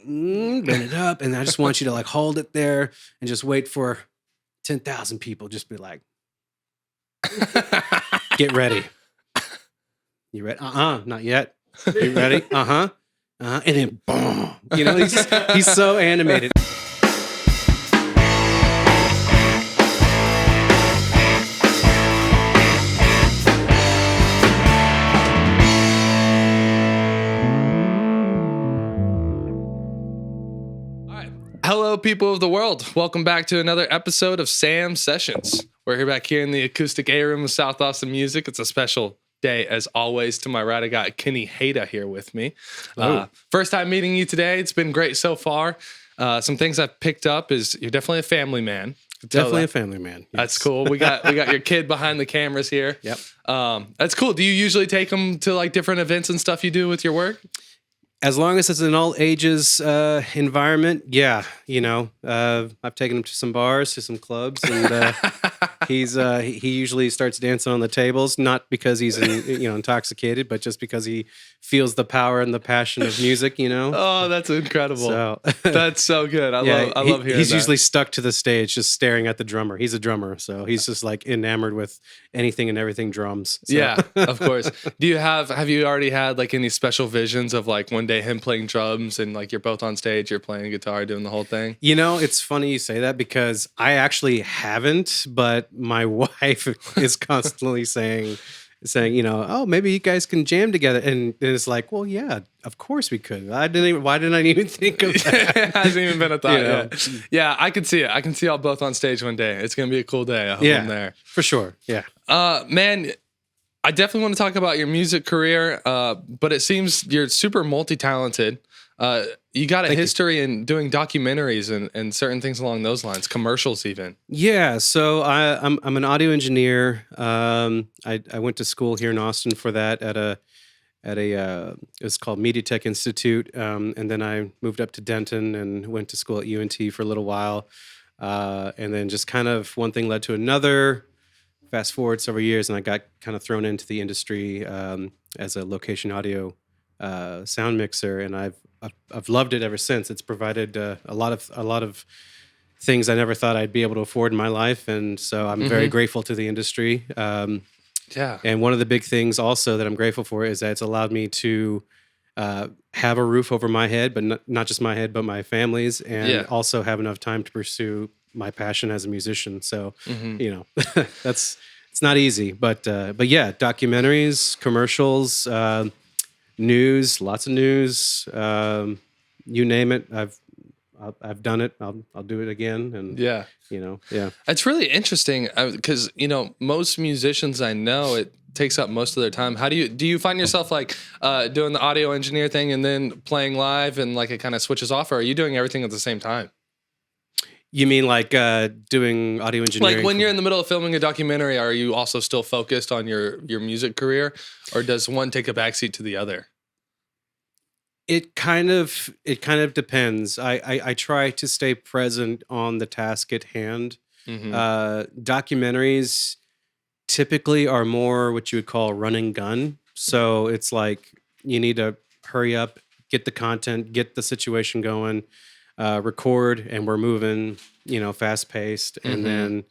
bend it up. And I just want you to like hold it there and just wait for 10,000 people. Just be like, get ready. You ready? Not yet. You ready? And then boom. You know, he's so animated. Hello, people of the world. Welcome back to another episode of Sam Sessions. We're here back here in the acoustic A room of South Austin Music. It's a special day, as always. To my right, I got Kenny Hada here with me. First time meeting you today. It's been great so far. Some things I've picked up is you're definitely a family man. Definitely a family man. Yes. That's cool. We got your kid behind the cameras here. Yep. That's cool. Do you usually take them to like different events and stuff you do with your work? As long as it's an all ages environment, yeah. You know, I've taken him to some bars, to some clubs, and he usually starts dancing on the tables, not because he's intoxicated, but just because he feels the power and the passion of music. You know. Oh, that's incredible. So, that's so good. I love hearing he's that. usually stuck to the stage, just staring at the drummer. He's a drummer, so he's just like enamored with anything and everything drums. So. Yeah, of course. Have you already had like any special visions of like one day him playing drums and like you're both on stage, you're playing guitar, doing the whole thing? You know, it's funny you say that because I actually haven't, but my wife is constantly saying, you know, oh, maybe you guys can jam together. And it's like, well, yeah, of course we could. Why didn't I even think of that? It hasn't even been a thought yet. Yeah, I could see it. I can see y'all both on stage one day. It's going to be a cool day. I hope I'm there. For sure. Yeah. Man, I definitely want to talk about your music career, but it seems you're super multi-talented. You got a history in doing documentaries and certain things along those lines, commercials even. Yeah, so I'm an audio engineer. I went to school here in Austin for that it's called Media Tech Institute, and then I moved up to Denton and went to school at UNT for a little while, and then just kind of one thing led to another. Fast forward several years, and I got kind of thrown into the industry as a location audio sound mixer, and I've loved it ever since. It's provided a lot of things I never thought I'd be able to afford in my life, and so I'm very grateful to the industry. And one of the big things also that I'm grateful for is that it's allowed me to have a roof over my head, but not just my head, but my family's, and also have enough time to pursue my passion as a musician. So, you know, it's not easy, but yeah, documentaries, commercials, news, lots of news, you name it. I've done it. I'll do it again. And it's really interesting because, you know, most musicians I know, it takes up most of their time. How do you find yourself like doing the audio engineer thing and then playing live and like it kind of switches off, or are you doing everything at the same time? You mean like doing audio engineering? Like when you're in the middle of filming a documentary, are you also still focused on your music career, or does one take a backseat to the other? It kind of depends. I try to stay present on the task at hand. Documentaries typically are more what you would call run and gun. So it's like you need to hurry up, get the content, get the situation going. Record, and we're moving, you know, fast paced, and then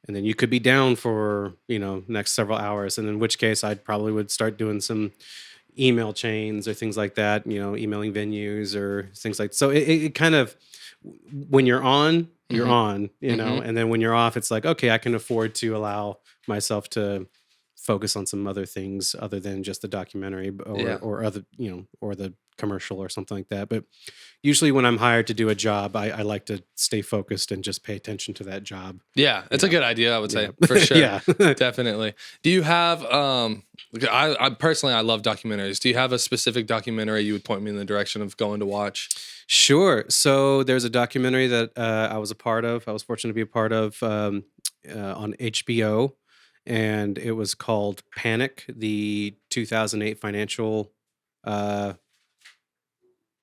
you could be down for, you know, next several hours, and in which case I probably would start doing some email chains or things like that, you know, emailing venues or things like. So it kind of, when you're on, you're on, you know, and then when you're off, it's like, okay, I can afford to allow myself to focus on some other things other than just the documentary or other, you know, or the commercial or something like that. But usually when I'm hired to do a job, I like to stay focused and just pay attention to that job. Yeah, it's a good idea, I would say, for sure. Yeah. Definitely. Do you have, I personally, I love documentaries. Do you have a specific documentary you would point me in the direction of going to watch? Sure. So there's a documentary that I was a part of. I was fortunate to be a part of on HBO. And it was called Panic, the 2008 financial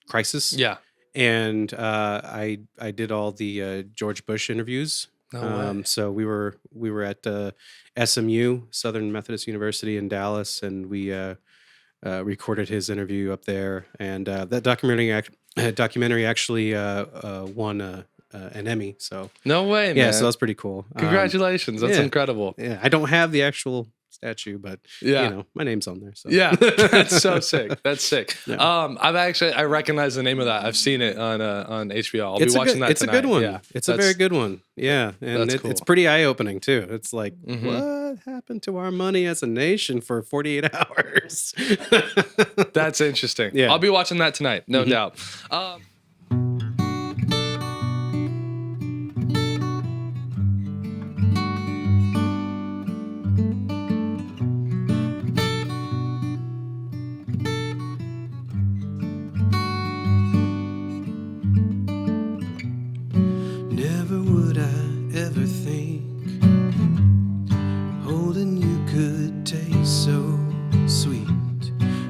crisis. Yeah. And I did all the George Bush interviews. No way. So we were at SMU, Southern Methodist University in Dallas, and we recorded his interview up there. And that documentary documentary actually won an Emmy. So No way, yeah, man. so that's pretty cool. Congratulations. That's yeah. incredible. Yeah, I don't have the actual statue, but Yeah. my name's on there. So Yeah, that's so sick. That's sick. Yeah. I recognize the name of that. I've seen it on HBO. I'll be watching that it's tonight. a good one. Yeah, It's a very good one. Yeah, and that's it's cool. pretty eye opening too. It's like, Mhm. what happened to our money as a nation for 48 hours? That's interesting. Yeah. I'll be watching that tonight, no doubt. Never would I ever think holding you could taste so sweet.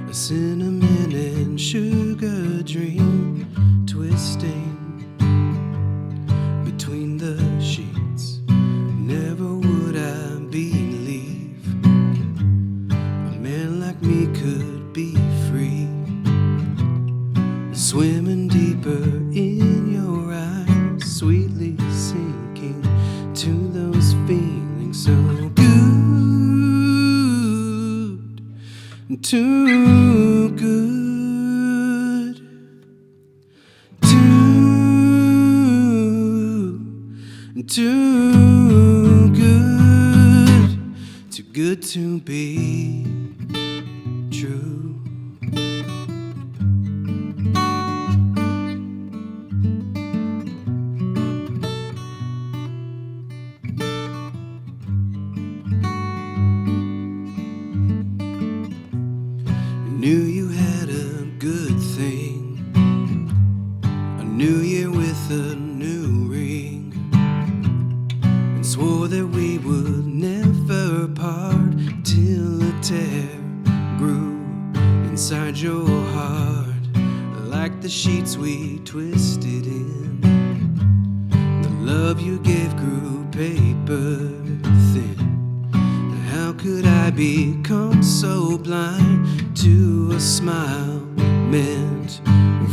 A cinnamon and sugar dream twisting between the sheets. Never would I believe a man like me could be free, swimming deeper in your eyes, sweetly sinking to those feelings so good, too good, too good to be true. Knew you had a good thing, a new year with a new ring, and swore that we would never part till a tear grew inside your heart, like the sheets we twisted in. The love you gave grew paper thin. How could I become so blind to a smile meant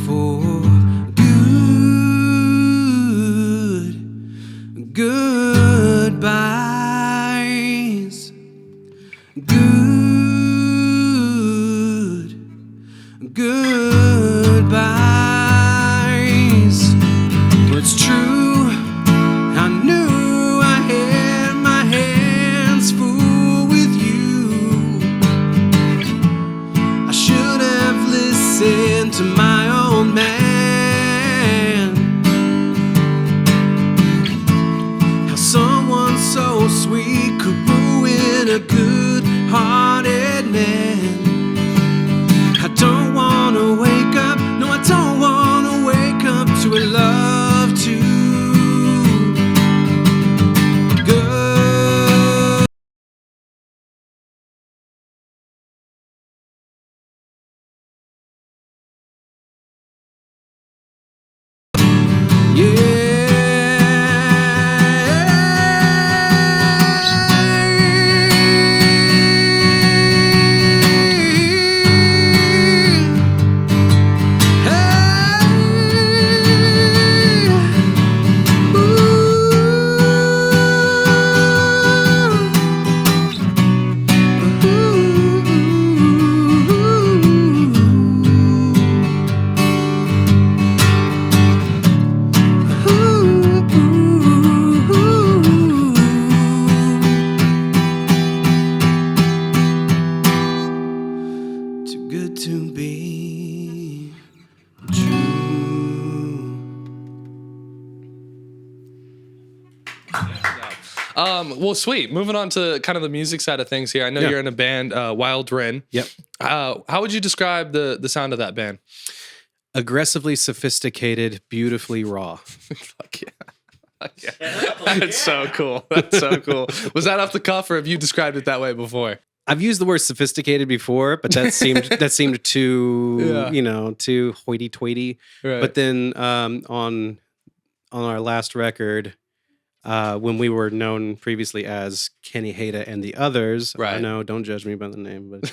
for goodbyes? Goodbyes. Well, it's true, I knew I had my hands full with you. I should have listened to my old man. How someone so sweet could ruin a good-hearted man. I don't wanna wake up, no, I don't wanna wake up to a love too good. Too good to be true. Well, sweet. Moving on to kind of the music side of things here. I know Yeah. you're in a band, Wild Wren. Yep. How would you describe the sound of that band? Aggressively sophisticated, beautifully raw. Fuck yeah. Fuck yeah. That's so cool. That's so cool. Was that off the cuff, or have you described it that way before? I've used the word sophisticated before, but that seemed too Yeah. too hoity-toity. Right. But then on our last record, when we were known previously as Kenny Hada and the Others, I Right. know, don't judge me by the name, but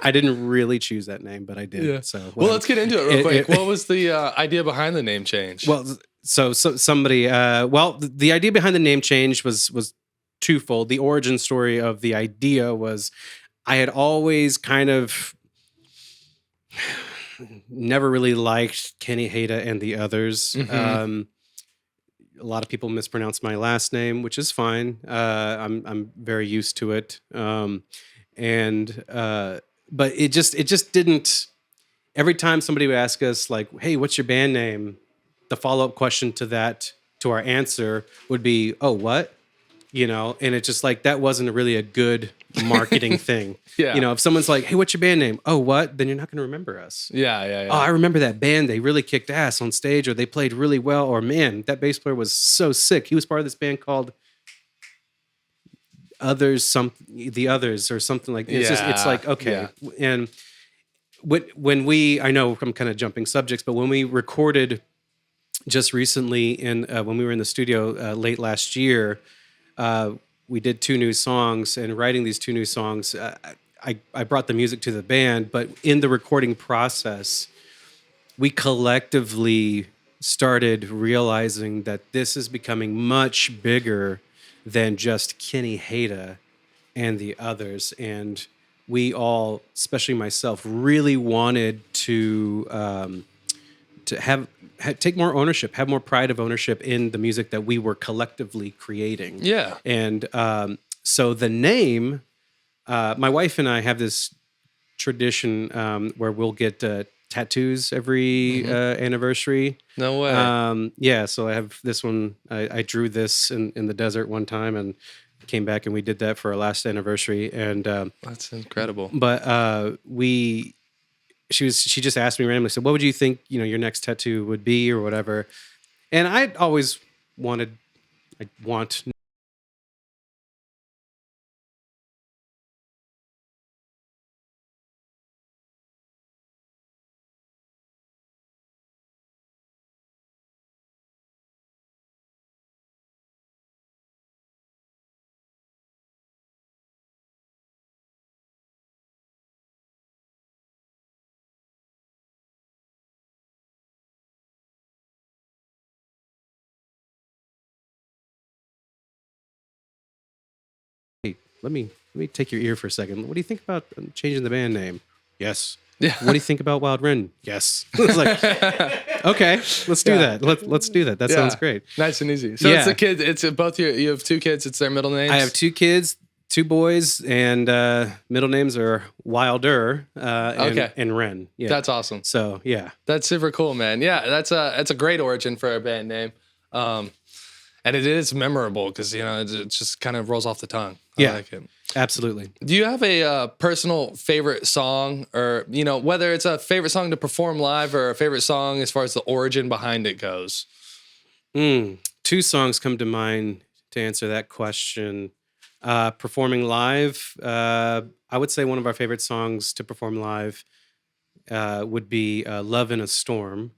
I didn't really choose that name, but I did. Yeah. So Well, let's get into it real quick. What was the idea behind the name change? Well, so somebody. The idea behind the name change was twofold. The origin story of the idea was I had always kind of never really liked Kenny Hada and the others. A lot of people mispronounce my last name, which is fine. I'm very used to it. But it just didn't. Every time somebody would ask us like, "Hey, what's your band name?" The follow-up question to our answer would be, "Oh, what?" And it's just like that wasn't really a good marketing thing. Yeah. If someone's like, "Hey, what's your band name?" "Oh, what?" Then you're not going to remember us. Yeah. "Oh, I remember that band. They really kicked ass on stage, or they played really well, or man, that bass player was so sick. He was part of this band called The Others, or something like." It's like, okay. Yeah. And when I know I'm kind of jumping subjects, but when we recorded just recently when we were in the studio late last year, we did 2 new songs, and writing these 2 new songs, I brought the music to the band, but in the recording process, we collectively started realizing that this is becoming much bigger than just Kenny Hada and the others. And we all, especially myself, really wanted to take more ownership, have more pride of ownership in the music that we were collectively creating. Yeah. And so the name, my wife and I have this tradition where we'll get tattoos every anniversary. No way. Yeah, so I have this one. I drew this in the desert one time and came back, and we did that for our last anniversary. And That's incredible. but she just asked me randomly, said, "What would you think your next tattoo would be, or whatever?" And I always I want. Hey, let me take your ear for a second. What do you think about changing the band name? Yes. Yeah. What do you think about Wild Ren? Yes. It's like, okay, let's do that. Let's do that. That sounds great. Nice and easy. So it's the kid. It's both you have 2 kids. It's their middle names. I have 2 kids, 2 boys, and middle names are Wilder and Ren. Yeah. That's awesome. So yeah, That's super cool, man. Yeah, that's a great origin for a band name. And it is memorable because it just kind of rolls off the tongue. I like it. Absolutely. Do you have a personal favorite song, or whether it's a favorite song to perform live or a favorite song as far as the origin behind it goes? 2 songs come to mind to answer that question. Performing live, I would say one of our favorite songs to perform live would be "Love in a Storm."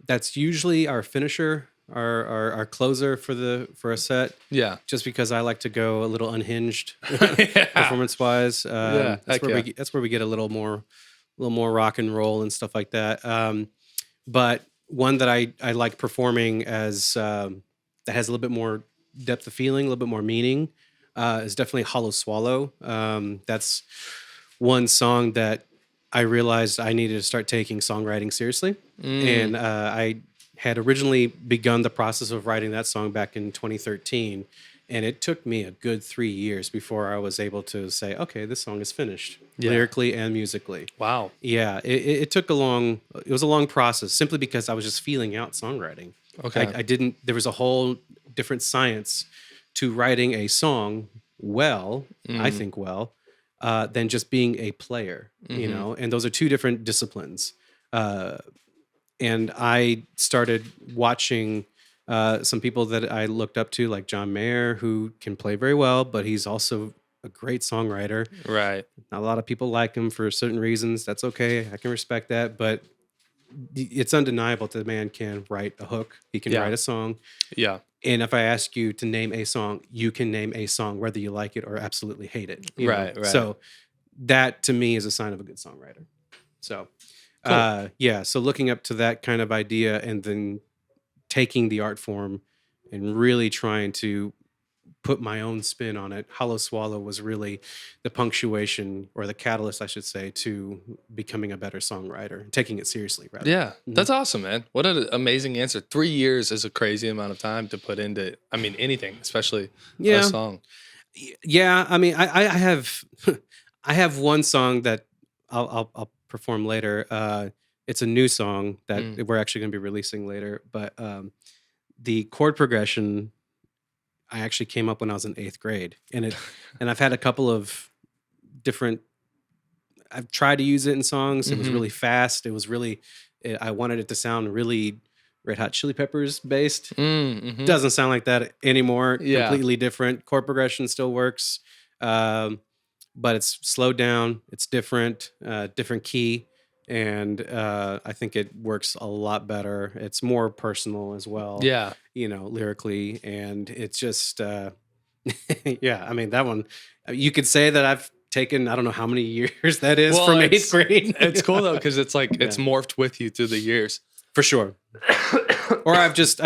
That's usually our finisher, our closer for a set. Yeah. Just because I like to go a little unhinged performance wise. That's where we get a little more rock and roll and stuff like that. But one that I like performing as that has a little bit more depth of feeling, a little bit more meaning, is definitely "Hollow Swallow." That's one song that I realized I needed to start taking songwriting seriously. And I had originally begun the process of writing that song back in 2013. And it took me a good 3 years before I was able to say, okay, this song is finished, lyrically and musically. Wow. Yeah, it was a long process, simply because I was just feeling out songwriting. Okay. There was a whole different science to writing a song I think than just being a player, and those are 2 different disciplines. And I started watching some people that I looked up to, like John Mayer, who can play very well, but he's also a great songwriter. Right. Not a lot of people like him for certain reasons. That's okay. I can respect that. But it's undeniable that the man can write a hook. He can write a song. Yeah. And if I ask you to name a song, you can name a song, whether you like it or absolutely hate it. you know? Right. So that to me is a sign of a good songwriter. So, Cool. yeah. So looking up to that kind of idea and then taking the art form and really trying to put my own spin on it. Hollow Swallow was really the punctuation or the catalyst, I should say, to becoming a better songwriter, taking it seriously, rather. Yeah, Mhm. that's awesome, man. What an amazing answer. 3 years is a crazy amount of time to put into, I mean, anything, especially a Yeah. song. Yeah. I mean, I have, I have one song that I'll perform later. It's a new song that Mm. we're actually going to be releasing later, but the chord progression I actually came up when I was in 8th grade, and I've had a couple of different. I've tried to use it in songs. It was Mhm. really fast. It was really. I wanted it to sound really Red Hot Chili Peppers based. Mhm. Doesn't sound like that anymore. Yeah. Completely different. Chord progression still works, but it's slowed down. It's different, different key, and I think it works a lot better. It's more personal as well. Yeah. Lyrically, and it's just yeah. I mean, that one you could say that I've taken I don't know how many years that is Well, from it's- 8th grade. It's cool though, because it's like it's Yeah. morphed with you through the years. For sure. Or I've just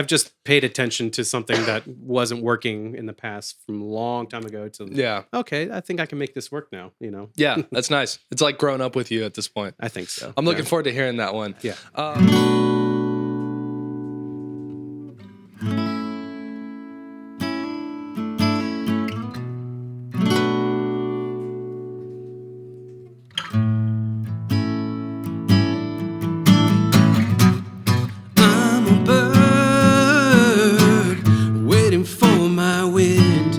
paid attention to something that wasn't working in the past from a long time ago to Yeah. okay, I think I can make this work now, Yeah, that's nice. It's like grown up with you at this point. I think so. I'm looking forward to hearing that one. Yeah. I'm a bird waiting for my wind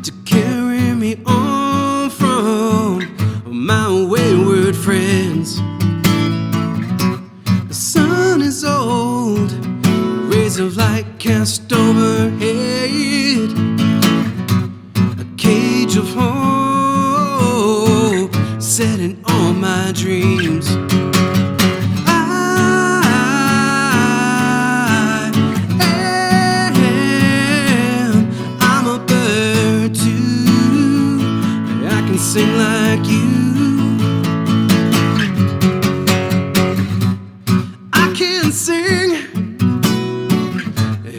to carry me on from my wayward friends. The sun is old, rays of light cast overhead, a cage of hope set in all my dreams. I'm a bird too. I can sing like you. I can sing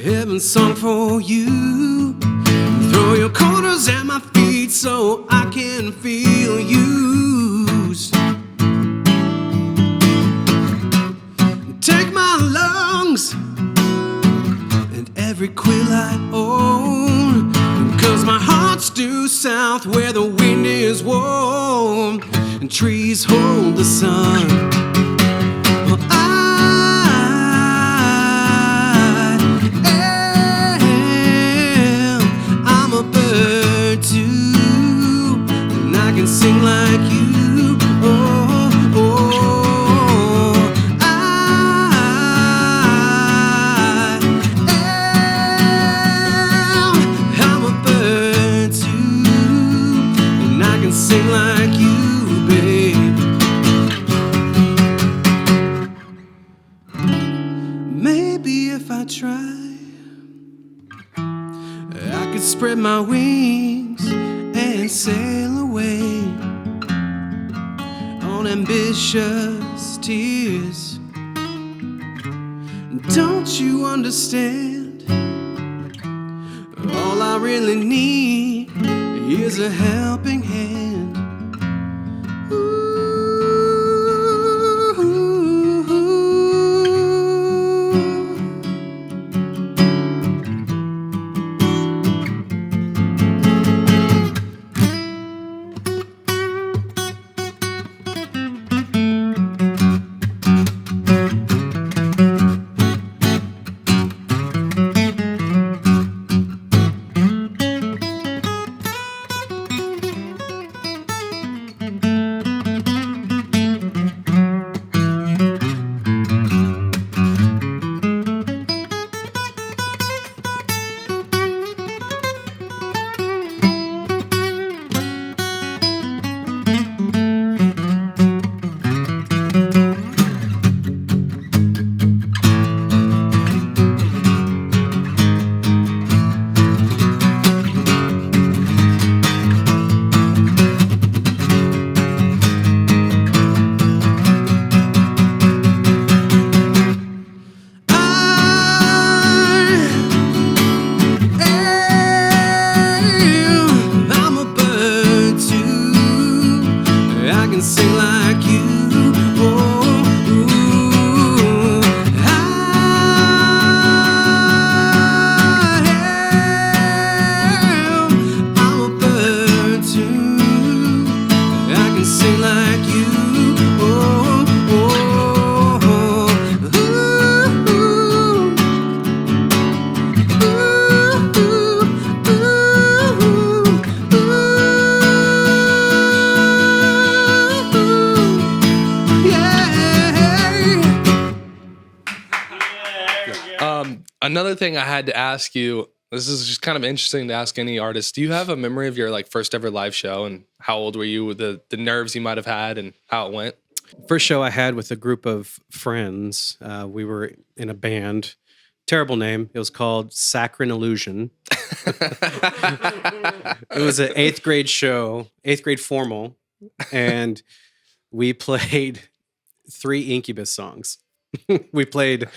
heaven's song for you. Throw your quarters at my feet so I can feel used. Take my lungs and every quill I own, 'cause my heart's due south where the wind is warm and trees hold the sun. Well, I'm a bird too, and I can sing like you. Oh, I'm a bird too, and I can sing like you, babe. Maybe if I try, I could spread my wings and sail away on ambitious tears. Don't you understand? All I really need is a helping hand. Another thing I had to ask you, this is just kind of interesting to ask any artist. Do you have a memory of your like first ever live show, and how old were you, with the nerves you might have had and how it went? First show I had with a group of friends. We were in a band. Terrible name. It was called Saccharine Illusion. It was an 8th grade show, 8th grade formal, and we played 3 Incubus songs. we played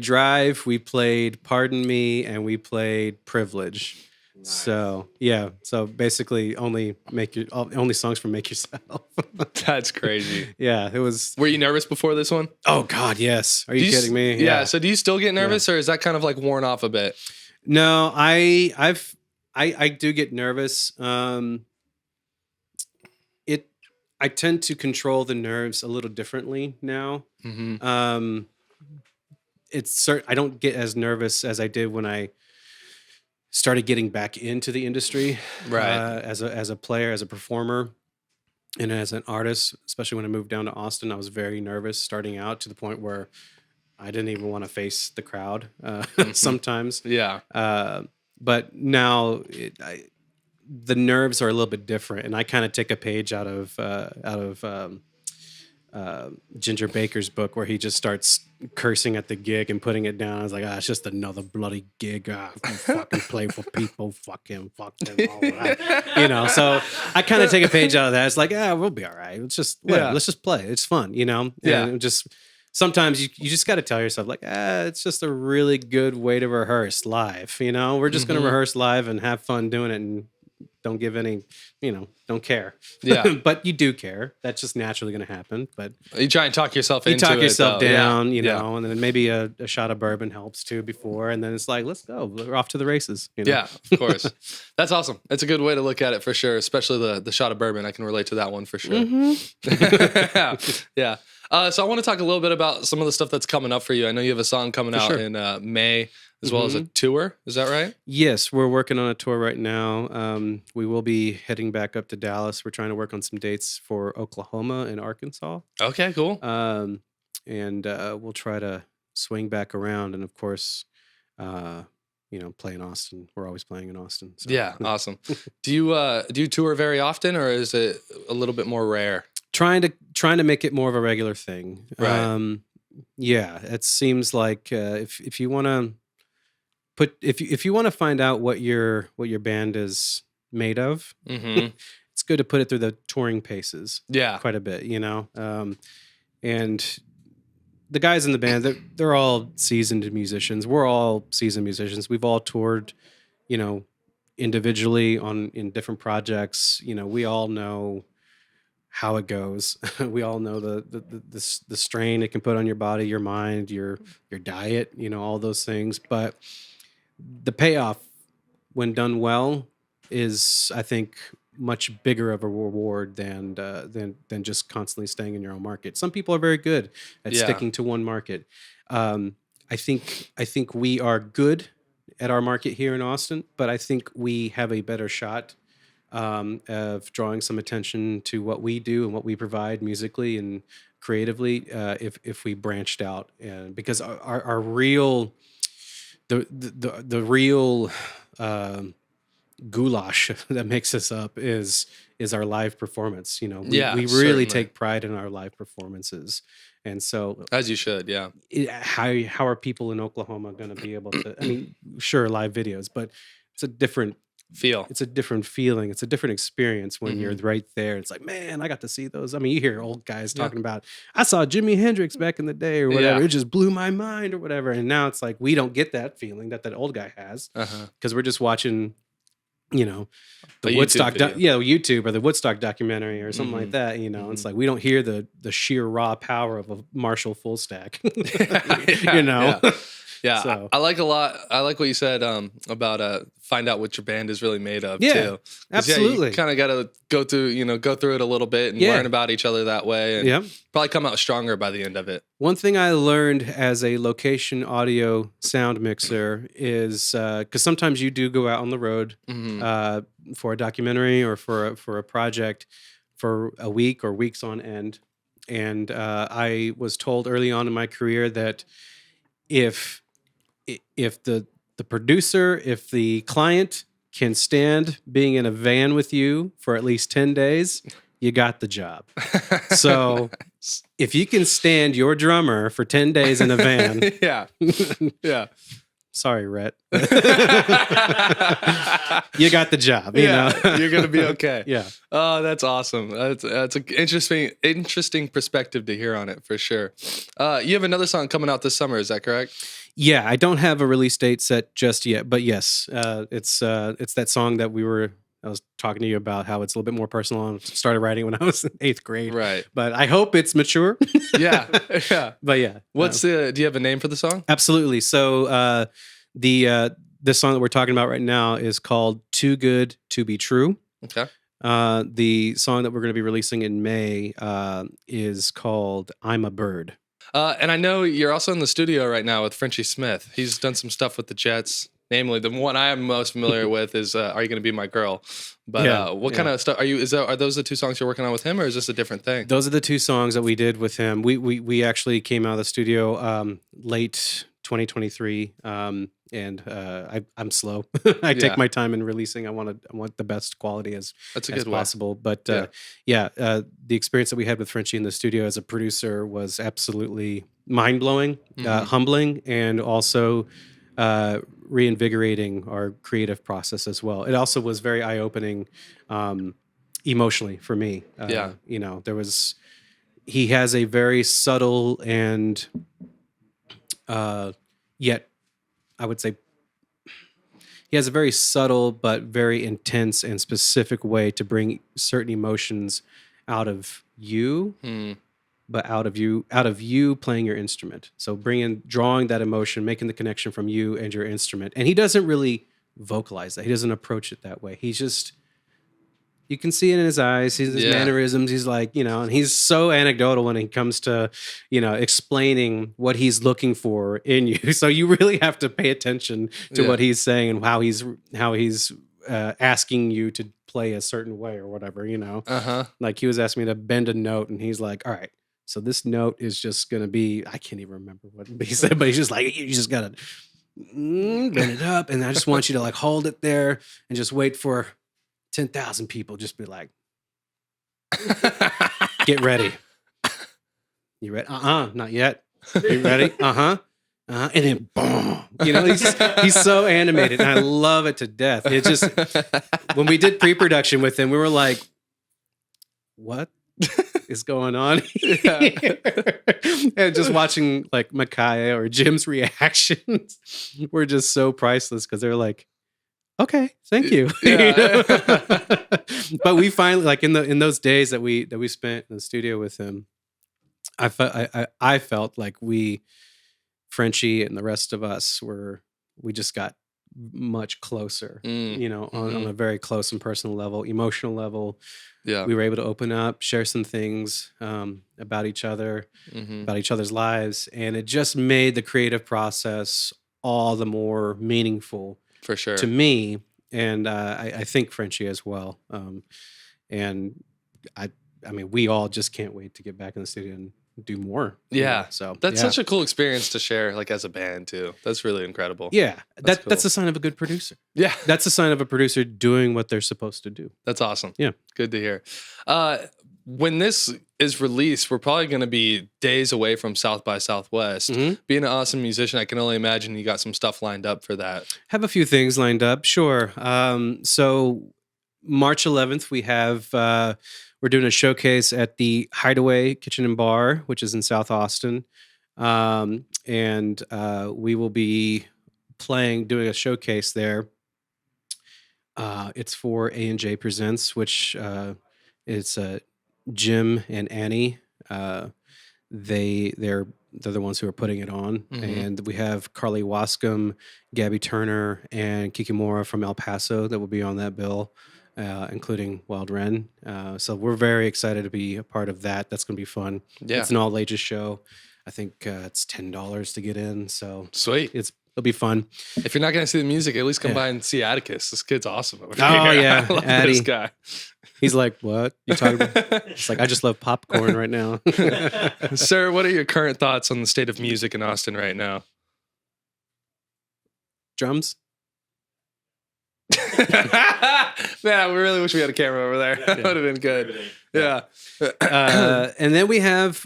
Drive, we played Pardon Me, and we played Privilege. Nice. So basically only songs from Make Yourself. That's crazy. Yeah, it was. Were you nervous before this one? Oh God, yes. Are you kidding me? Yeah. So do you still get nervous, or is that kind of like worn off a bit? No, I do get nervous. I tend to control the nerves a little differently now. Mm-hmm. I don't get as nervous as I did when I started getting back into the industry, right? As a player, as a performer, and as an artist. Especially when I moved down to Austin, I was very nervous starting out, to the point where I didn't even want to face the crowd sometimes. Yeah. But now the nerves are a little bit different, and I kind of take a page out of Ginger Baker's book, where he just starts cursing at the gig and putting it down. I was like, it's just another bloody gig. Fucking play for people. Fuck him. Fuck them. All that. So I kind of take a page out of that. It's like, we'll be all right. Let's just play. It's fun, And just sometimes you just got to tell yourself, like, it's just a really good way to rehearse live. We're just going to rehearse live and have fun doing it, and don't give any, don't care. Yeah. But you do care. That's just naturally going to happen. But you try and talk yourself into it. You talk yourself down, yeah. And then maybe a shot of bourbon helps too before. And then it's like, let's go. We're off to the races. Yeah, of course. That's awesome. It's a good way to look at it for sure, especially the shot of bourbon. I can relate to that one for sure. Mm-hmm. Yeah. So I want to talk a little bit about some of the stuff that's coming up for you. I know you have a song coming out in May, as well as a tour. Is that right? Yes, we're working on a tour right now. We will be heading back up to Dallas. We're trying to work on some dates for Oklahoma and Arkansas. Okay, cool. And we'll try to swing back around. And of course, play in Austin. We're always playing in Austin. So. Yeah, awesome. Do you tour very often, or is it a little bit more rare? Trying to make it more of a regular thing. Right. Yeah, it seems like if you want to if you want to find out what your band is made of, it's good to put it through the touring paces. Yeah, quite a bit, and the guys in the band, they're all seasoned musicians. We're all seasoned musicians. We've all toured, individually in different projects. We all know how it goes. We all know the strain it can put on your body, your mind, your diet, all those things. But the payoff, when done well, is, I think, much bigger of a reward than just constantly staying in your own market. Some people are very good at sticking to one market. I think we are good at our market here in Austin, but I think we have a better shot of drawing some attention to what we do and what we provide musically and creatively if we branched out, and because our real the real goulash that makes us up is our live performance. We really certainly take pride in our live performances, and so as you should. Yeah. How are people in Oklahoma going to be able to? I mean, sure, live videos, but it's a different feel. It's a different feeling. It's a different experience when you're right there. It's like, man, I got to see those. I mean, you hear old guys talking about, I saw Jimi Hendrix back in the day or whatever. It just blew my mind or whatever. And now it's like, we don't get that feeling that old guy has because we're just watching, the Woodstock, YouTube or the Woodstock documentary or something like that. It's like, we don't hear the sheer raw power of a Marshall full stack, Yeah, So. I like what you said about find out what your band is really made of too. Absolutely. You kind of got to go through it a little bit and learn about each other that way, and probably come out stronger by the end of it. One thing I learned as a location audio sound mixer is because sometimes you do go out on the road for a documentary or for a project for a week or weeks on end, and I was told early on in my career that if if the producer, if the client can stand being in a van with you for at least 10 days, you got the job. So Nice. if you can stand your drummer for 10 days in a van, Yeah. Yeah. sorry, Rhett. You got the job, you know? You're gonna be okay. Yeah. Oh, that's awesome. That's an interesting perspective to hear on it for sure. You have another song coming out this summer, is that correct? Yeah, I don't have a release date set just yet, but yes, it's that song that I was talking to you about, how it's a little bit more personal. I started writing when I was in 8th grade, Right. but I hope it's mature. Yeah. Yeah. But yeah, Do you have a name for the song? absolutely. So this song that we're talking about right now is called "Too Good to Be True." Okay. The song that we're going to be releasing in May is called "I'm a Bird." And I know you're also in the studio right now with Frenchie Smith. He's done some stuff with the Jets. Namely, the one I am most familiar with is "Are You Gonna Be My Girl?" But what kind of stuff are those the two songs you're working on with him, or is this a different thing? Those are the two songs that we did with him. We actually came out of the studio late 2023, and I'm slow. I Yeah. take my time in releasing. I want the best quality as That's a good way. possible. But Yeah. the experience that we had with Frenchie in the studio as a producer was absolutely mind blowing, Mhm. humbling, and also reinvigorating our creative process as well. It also was very eye opening emotionally for me. Yeah. You know, he has a very subtle and yet I would say he has a very subtle but very intense and specific way to bring certain emotions out of you, Mm. but out of you playing your instrument. So drawing that emotion, making the connection from you and your instrument. And he doesn't really vocalize that. He doesn't approach it that way. You can see it in his eyes, his Yeah. mannerisms. He's like, and he's so anecdotal when it comes to, explaining what he's looking for in you. So you really have to pay attention to Yeah. what he's saying and how he's asking you to play a certain way or whatever, Uh-huh. Like he was asking me to bend a note and he's like, all right, so this note is just going to be, I can't even remember what he said, but he's just like, you just got to bend it up. And I just want you to like hold it there and just wait for 10,000 people. Just be like, get ready. You ready? Not yet. You ready? And then boom. He's so animated and I love it to death. It just, when we did pre-production with him, we were like, what is going on here? And just watching like Micaiah or Jim's reactions were just so priceless because they're like, okay, thank you. Yeah. But we finally, like in those days that we spent in the studio with him, I felt like Frenchie and the rest of us we just got much closer, on a very close and personal level, emotional level. Yeah. We were able to open up, share some things about each other, about each other's lives, and it just made the creative process all the more meaningful For sure. to me, and I think Frenchie as well. And I mean, we all just can't wait to get back in the studio and do more. Yeah. So That's such a cool experience to share, like as a band too. That's really incredible. yeah. That's cool. That's a sign of a good producer. Yeah. That's a sign of a producer doing what they're supposed to do. That's awesome. Yeah. Good to hear. When this is released, we're probably going to be days away from South by Southwest. Mhm. Being an awesome musician, I can only imagine you got some stuff lined up for that. Have a few things lined up, sure. So March 11th, we're doing a showcase at the Hideaway Kitchen and Bar, which is in South Austin, and we will be doing a showcase there. It's for A&J Presents, which it's Jim and Annie. They're the ones who are putting it on, and we have Carly Wascom, Gabby Turner, and Kikimora from El Paso that will be on that bill, including Wild Ren. So we're very excited to be a part of that. That's going to be fun. Yeah. It's an all ages show. I think it's $10 to get in, so Sweet. it'll be fun. If you're not going to see the music, at least come Yeah. by and see Atticus. This kid's awesome. Over Oh, here. yeah, I love Addy. this guy. He's like, "What you talking about?" It's like, I just love popcorn right now. Sir, what are your current thoughts on the state of music in Austin right now? drums. Man, we really wish we had a camera over there. That would have been good. Yeah. And then we have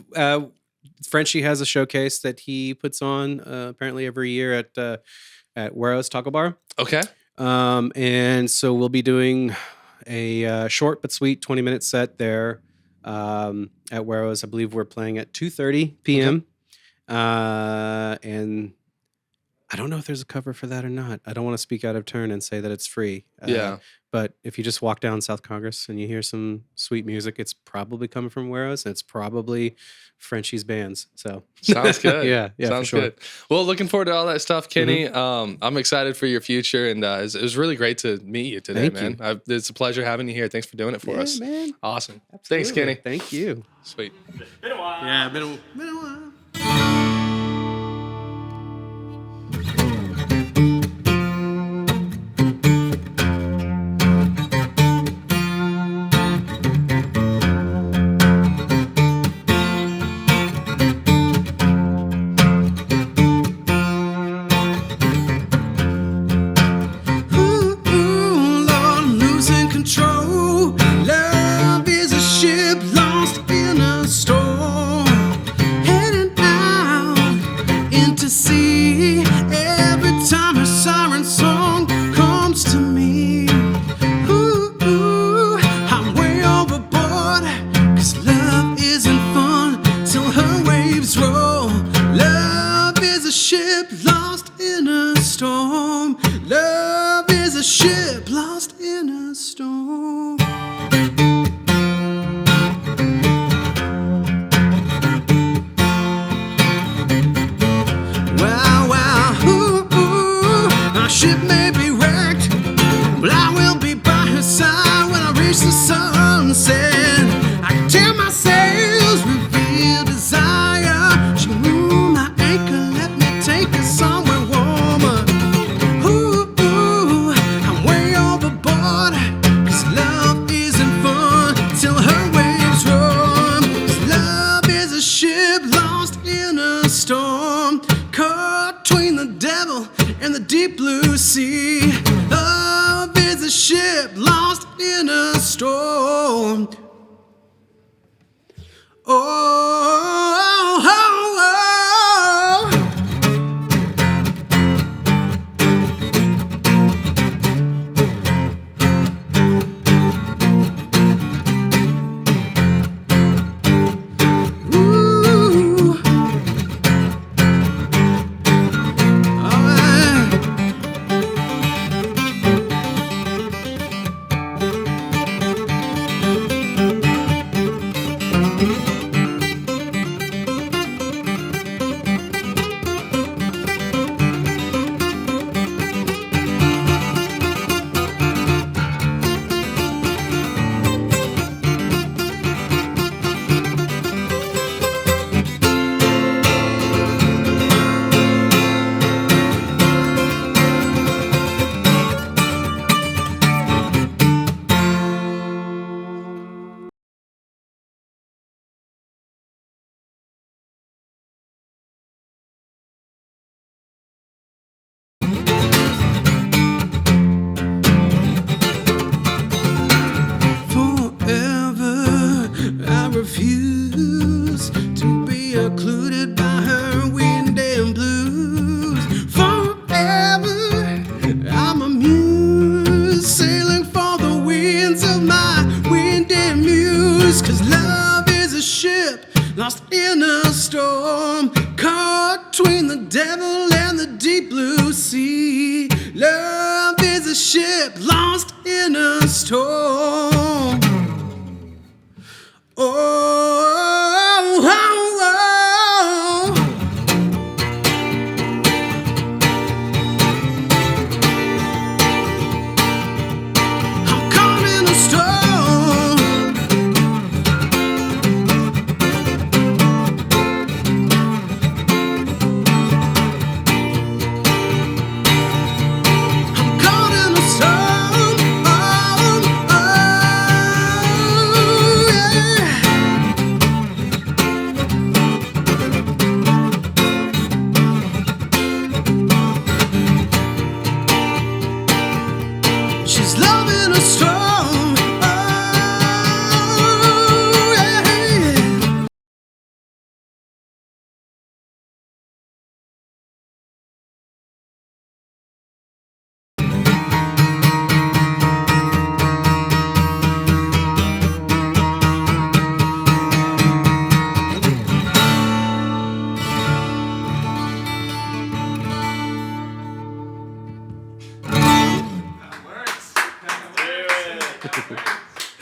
Frenchie has a showcase that he puts on apparently every year at Warehouse Taco Bar. Okay. And so we'll be doing a short but sweet 20-minute set there at Warehouse. I believe we're playing at 2:30 p.m. And I don't know if there's a cover for that or not. I don't want to speak out of turn and say that it's free. But if you just walk down South Congress and you hear some sweet music, it's probably coming from Warehouse, and it's probably Frenchie's bands. So sounds good. yeah, sounds for sure. good. Well, looking forward to all that stuff, Kenny. I'm excited for your future, and it was really great to meet you today, Thank man. It's a pleasure having you here. Thanks for doing it for us. Man. Awesome. Absolutely. Thanks, Kenny. Thank you. Sweet. Been a while. Yeah, been a while.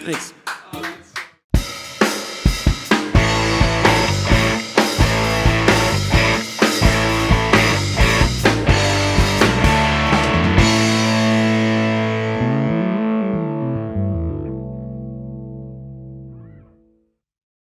Thanks.